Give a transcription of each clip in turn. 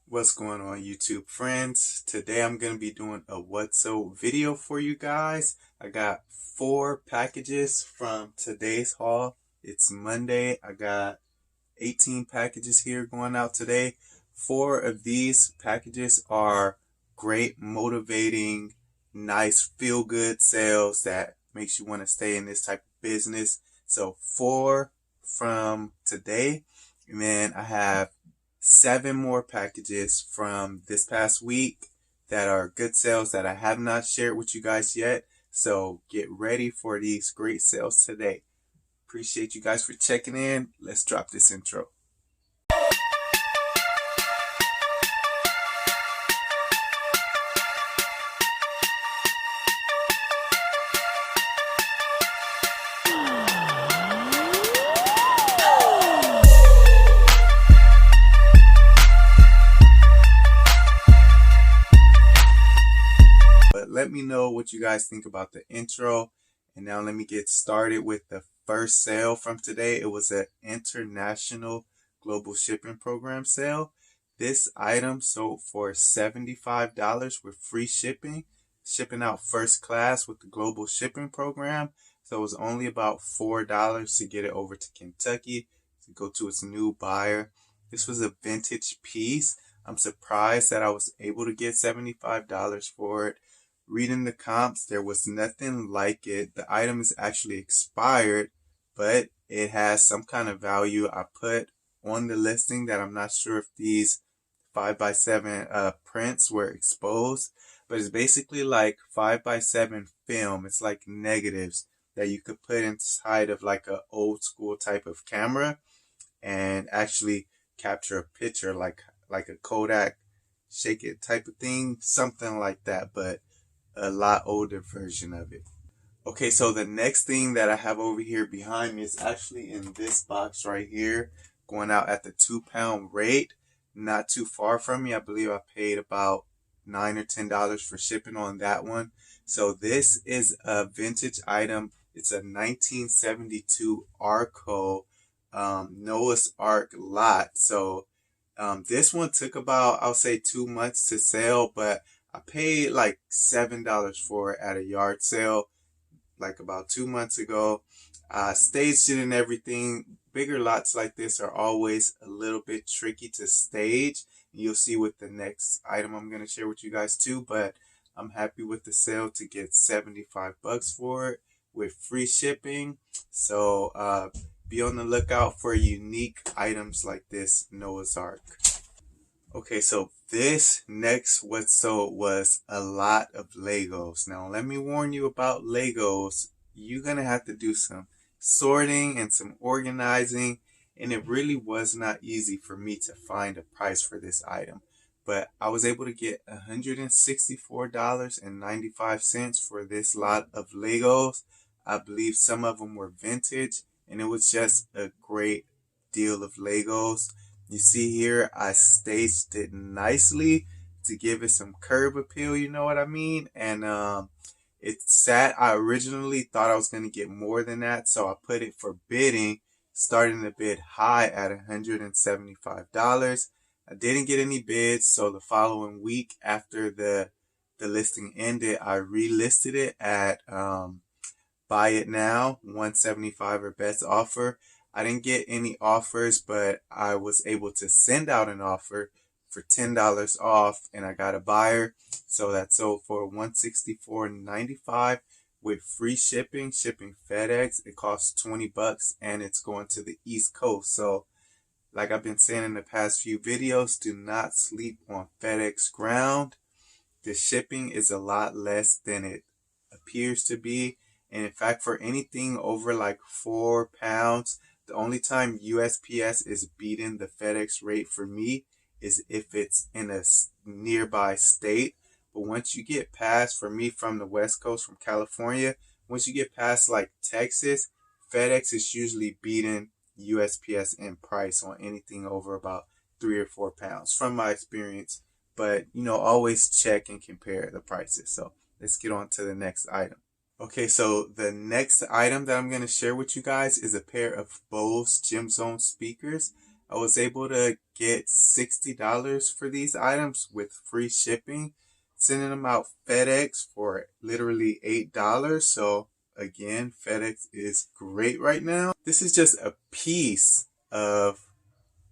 What's going on, YouTube friends? Today I'm going to be doing a what's so video for you guys. I got 4 packages from today's haul. It's Monday. I got 18 packages here going out today. 4 of these packages are great, motivating, nice, feel-good sales that makes you want to stay in this type of business. So 4 from today, and then I have 7 more packages from this past week that are good sales that I have not shared with you guys yet. So get ready for these great sales today. Appreciate you guys for checking in. Let's drop this intro. But let me know what you guys think about the intro. And now let me get started with the first sale from today. It was an international global shipping program sale. This item sold for $75 with free shipping, shipping out first class with the global shipping program. So it was only about $4 to get it over to Kentucky to go to its new buyer. This was a vintage piece. I'm surprised that I was able to get $75 for it. Reading the comps, there was nothing like it. The item is actually expired, but it has some kind of value. I put on the listing that I'm not sure if these 5x7 prints were exposed, but it's basically like 5x7 film. It's like negatives that you could put inside of like a old school type of camera and actually capture a picture like a Kodak shake it type of thing, something like that, but a lot older version of it. Okay, so the next thing that I have over here behind me is actually in this box right here, going out at the £2 rate, not too far from me. I believe I paid about $9 or $10 for shipping on that one. So this is a vintage item. It's a 1972 Arco Noah's Ark lot. So this one took about, I'll say 2 months to sell, but I paid like $7 for it at a yard sale like about 2 months ago. Staged it and everything. Bigger lots like this are always a little bit tricky to stage. You'll see with the next item I'm going to share with you guys too, but I'm happy with the sale to get $75 for it with free shipping. So be on the lookout for unique items like this Noah's Ark. Okay, so this next what sold was a lot of Legos. Now, let me warn you about Legos. You're going to have to do some sorting and some organizing, and it really was not easy for me to find a price for this item. But I was able to get $164.95 for this lot of Legos. I believe some of them were vintage, and it was just a great deal of Legos. You see here, I staged it nicely to give it some curb appeal, you know what I mean? And it sat, I originally thought I was going to get more than that, so I put it for bidding, starting to bid high at $175. I didn't get any bids, so the following week after the listing ended, I relisted it at buy it now, $175 or best offer. I didn't get any offers, but I was able to send out an offer for $10 off, and I got a buyer. So that sold for $164.95 with free shipping, shipping FedEx. It costs $20 and it's going to the East Coast. So like I've been saying in the past few videos, do not sleep on FedEx ground. The shipping is a lot less than it appears to be. And in fact, for anything over like £4, the only time USPS is beating the FedEx rate for me is if it's in a nearby state. But once you get past, for me from the West Coast, from California, once you get past like Texas, FedEx is usually beating USPS in price on anything over about £3 or £4 from my experience. But, you know, always check and compare the prices. So let's get on to the next item. Okay, so the next item that I'm going to share with you guys is a pair of Bose Gym Zone speakers. I was able to get $60 for these items with free shipping, sending them out FedEx for literally $8. So again, FedEx is great right now. This is just a piece of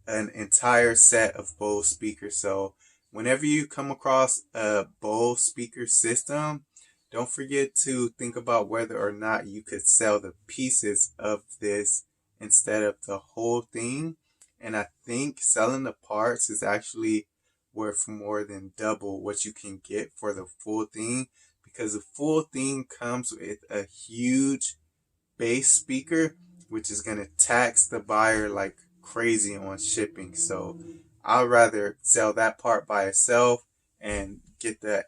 an entire set of Bose speakers. So whenever you come across a Bose speaker system, don't forget to think about whether or not you could sell the pieces of this instead of the whole thing. And I think selling the parts is actually worth more than double what you can get for the full thing, because the full thing comes with a huge bass speaker, which is going to tax the buyer like crazy on shipping. So I'd rather sell that part by itself and get that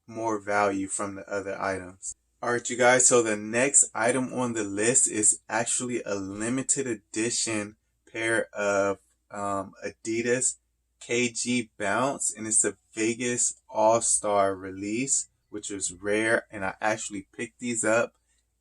more value from the other items. All right, you guys, so the next item on the list is actually a limited edition pair of Adidas Kg Bounce, and it's a Vegas All-Star release, which was rare, and I actually picked these up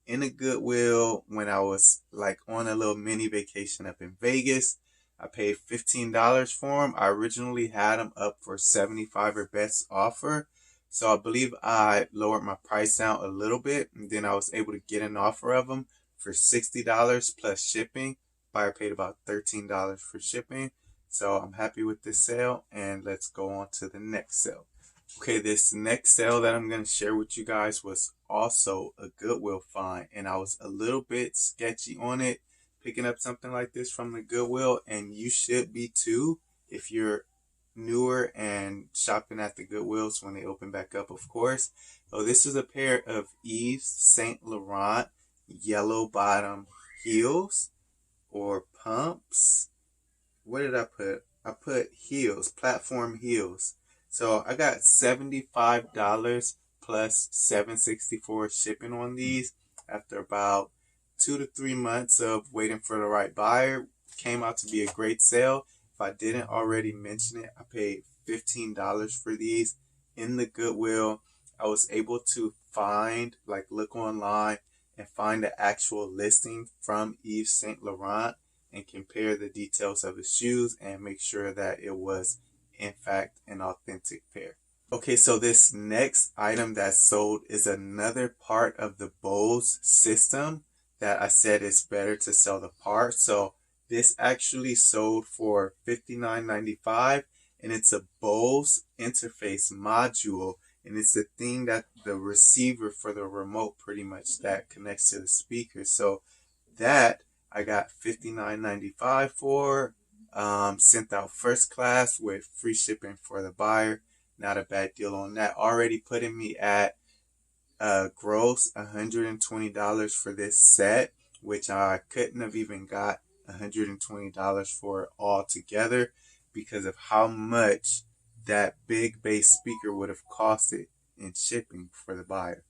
in a Goodwill when I was like on a little mini vacation up in Vegas. I paid $15 for them. I originally had them up for $75 or best offer. So I believe I lowered my price down a little bit, and then I was able to get an offer of them for $60 plus shipping. Buyer paid about $13 for shipping. So I'm happy with this sale, and let's go on to the next sale. Okay, this next sale that I'm going to share with you guys was also a Goodwill find, and I was a little bit sketchy on it, picking up something like this from the Goodwill, and you should be too if you're newer and shopping at the Goodwills when they open back up, of course. So this is a pair of Yves Saint-Laurent yellow bottom heels or pumps. What did I put? I put heels, platform heels. So I got $75 plus $7.64 shipping on these after about 2 to 3 months of waiting for the right buyer. Came out to be a great sale. If I didn't already mention it, I paid $15 for these in the Goodwill. I was able to find, like, look online and find the actual listing from Yves Saint Laurent and compare the details of the shoes and make sure that it was in fact an authentic pair. Okay, so this next item that sold is another part of the Bose system that I said it's better to sell the part. So this actually sold for $59.95, and it's a Bose interface module, and it's the thing that the receiver for the remote pretty much that connects to the speaker. So that I got $59.95 for. Sent out first class with free shipping for the buyer. Not a bad deal on that. Already putting me at gross $120 for this set, which I couldn't have even got $120 for it all together because of how much that big bass speaker would have costed in shipping for the buyer.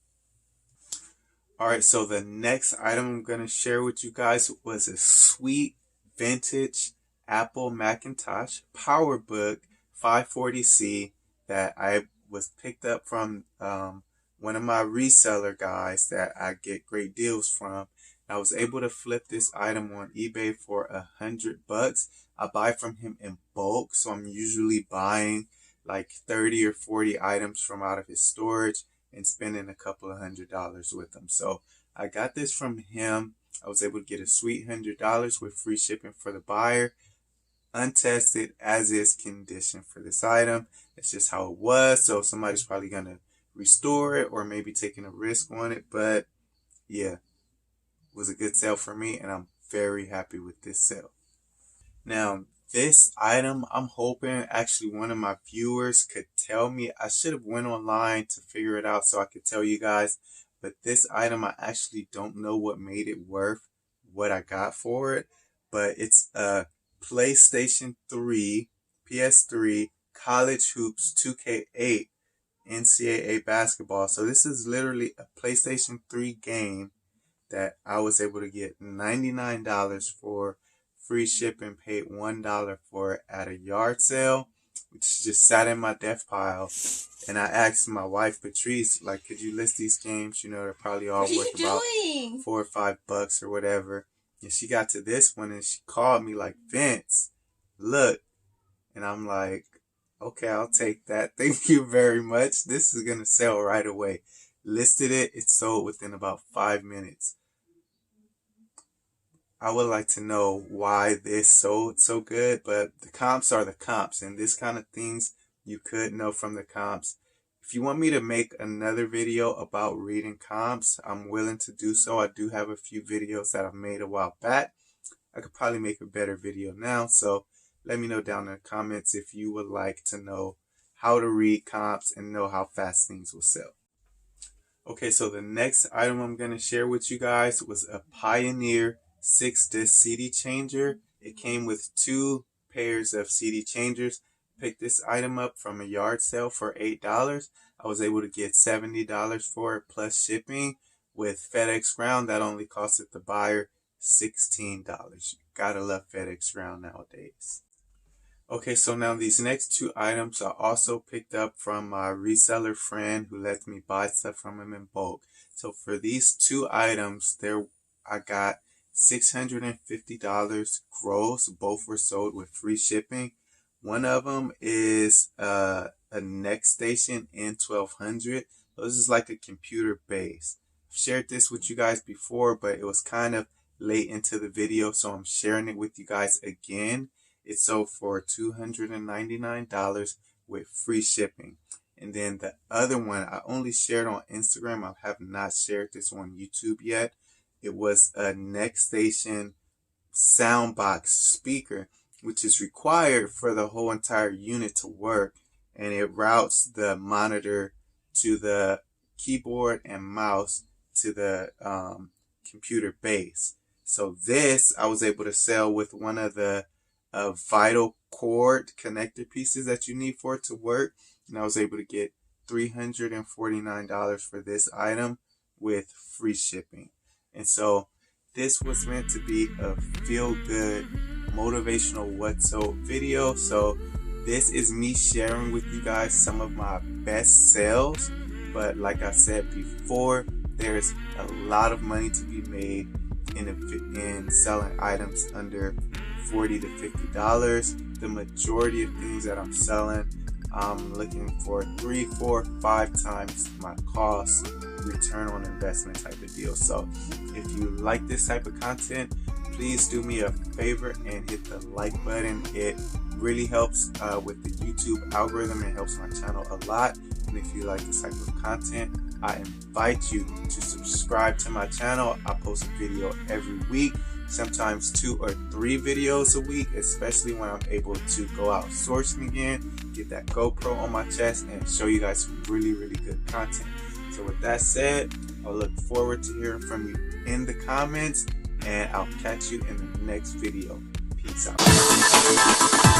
Alright, so the next item I'm going to share with you guys was a sweet vintage Apple Macintosh PowerBook 540C that I was picked up from one of my reseller guys that I get great deals from. I was able to flip this item on eBay for $100. I buy from him in bulk, so I'm usually buying like 30 or 40 items from out of his storage and spending a couple of $100 with them. So I got this from him. I was able to get a sweet $100 with free shipping for the buyer. Untested as is condition for this item. It's just how it was. So somebody's probably going to restore it or maybe taking a risk on it. But yeah, it was a good sale for me, and I'm very happy with this sale. Now, this item, I'm hoping actually one of my viewers could tell me. I should have went online to figure it out so I could tell you guys. But this item, I actually don't know what made it worth what I got for it. But it's a PlayStation 3, PS3, College Hoops 2K8 NCAA basketball. So this is literally a PlayStation 3 game that I was able to get $99 for, free shipping, paid $1 for it at a yard sale, which just sat in my death pile. And I asked my wife, Patrice, like, could you list these games? You know, they're probably all worth about $4 or $5 or whatever. And she got to this one and she called me like, Vince, look, and I'm like, okay, I'll take that. Thank you very much. This is going to sell right away. Listed it. It sold within about 5 minutes. I would like to know why this sold so good, but the comps are the comps, and this kind of things you could know from the comps. If you want me to make another video about reading comps, I'm willing to do so. I do have a few videos that I've made a while back. I could probably make a better video now, so let me know down in the comments if you would like to know how to read comps and know how fast things will sell. Okay, so the next item I'm going to share with you guys was a Pioneer 6-disc CD changer. It came with 2 pairs of CD changers. Picked this item up from a yard sale for $8. I was able to get $70 for it plus shipping. With FedEx Ground, that only costed the buyer $16. You gotta love FedEx Ground nowadays. Okay, so now these next 2 items I also picked up from my reseller friend who lets me buy stuff from him in bulk. So for these 2 items, I got $650 gross. Both were sold with free shipping. One of them is a neck station N1200. So this is like a computer base. I've shared this with you guys before, but it was kind of late into the video, so I'm sharing it with you guys again. It sold for $299 with free shipping. And then the other one I only shared on Instagram. I have not shared this on YouTube yet. It was a neck station soundbox speaker, which is required for the whole entire unit to work, and it routes the monitor to the keyboard and mouse to the computer base. So this I was able to sell with one of the vital cord connector pieces that you need for it to work, and I was able to get $349 for this item with free shipping. And so this was meant to be a feel-good motivational what sold video. So this is me sharing with you guys some of my best sales, but like I said before, there's a lot of money to be made in selling items under $40 to $50. The majority of things that I'm selling, I'm looking for 3, 4, 5 times my cost, return on investment type of deal. So if you like this type of content, please do me a favor and hit the like button. It really helps with the YouTube algorithm. It helps my channel a lot. And if you like this type of content, I invite you to subscribe to my channel. I post a video every week, sometimes 2 or 3 videos a week, especially when I'm able to go out sourcing again, get that GoPro on my chest and show you guys some really, really good content. So with that said, I look forward to hearing from you in the comments, and I'll catch you in the next video. Peace out.